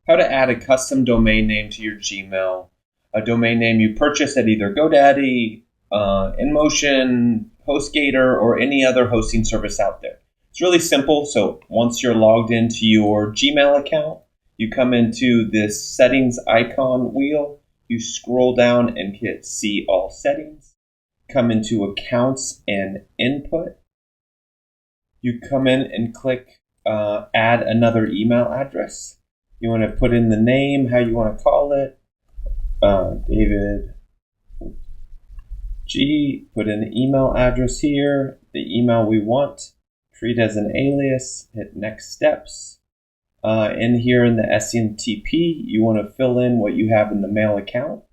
how to add a custom domain name to your Gmail, a domain name you purchase at either GoDaddy, InMotion, HostGator, or any other hosting service out there. It's really simple. So once you're logged into your Gmail account, you come into this settings icon wheel, you scroll down and hit see all settings, come into accounts and input. You come in and click add another email address. You want to put in the name, how you want to call it, David G, put in the email address here, the email we want, treat as an alias, hit next steps. In here in the SMTP, you want to fill in what you have in the mail account.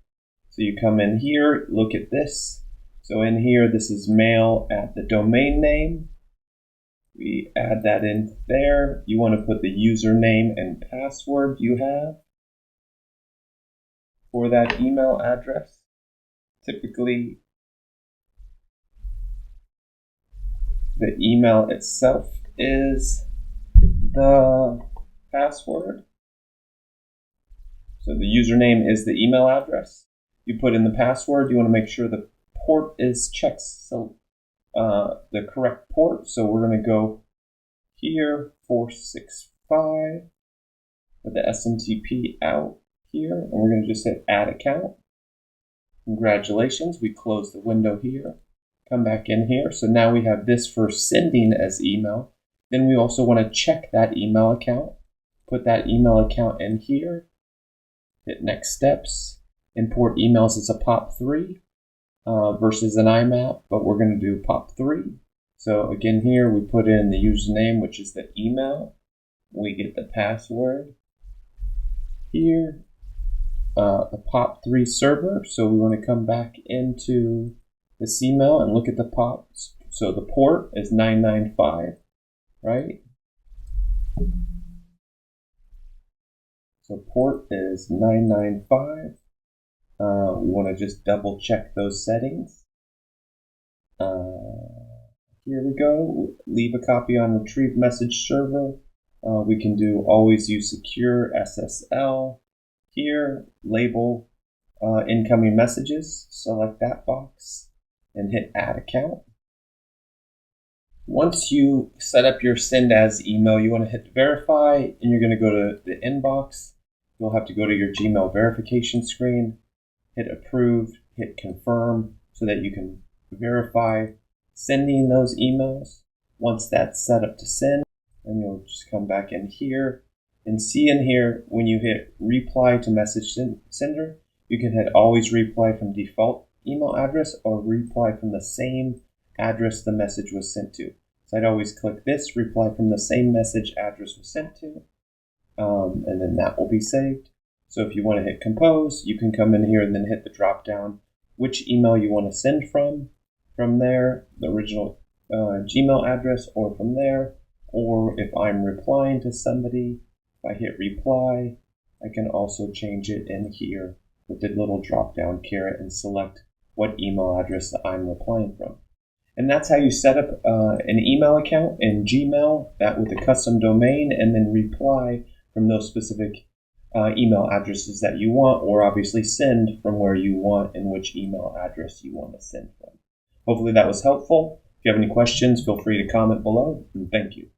So you come in here, look at this. So in here, this is mail at the domain name. We add that in there. You want to put the username and password you have for that email address. Typically, the email itself is the password. So the username is the email address. You put in the password. You want to make sure the port is checked, so the correct port. So we're going to go here 465 with the SMTP out here, and we're going to just hit add account. Congratulations, we close the window here. Come back in here. So now we have this for sending as email. Then we also want to check that email account. Put that email account in here. Hit next steps. Import emails as a POP3 versus an IMAP, but we're going to do POP3. So again here we put in the username, which is the email. We get the password here. A POP3 server. So we want to come back into this email and look at the POPs. So the port is 995, right? So port is 995. We want to just double check those settings. Here we go. Leave a copy on retrieve message server. We can do always use secure SSL. Here, label incoming messages. Select that box and hit add account. Once you set up your send as email, you want to hit verify, and you're going to go to the inbox. You'll have to go to your Gmail verification screen, hit approve, hit confirm, so that you can verify sending those emails. Once that's set up to send, then you'll just come back in here and see in here when you hit reply to message sender, you can hit always reply from default email address or reply from the same address the message was sent to. So I'd always click this, reply from the same message address was sent to, and then that will be saved. So if you want to hit compose, you can come in here and then hit the drop down which email you want to send from there, the original Gmail address, or from there, or if I'm replying to somebody, if I hit reply, I can also change it in here with the little drop down caret and select what email address that I'm replying from. And that's how you set up an email account in Gmail, that with a custom domain, and then reply from those specific email addresses that you want, or obviously send from where you want and which email address you want to send from. Hopefully that was helpful. If you have any questions, feel free to comment below, and thank you.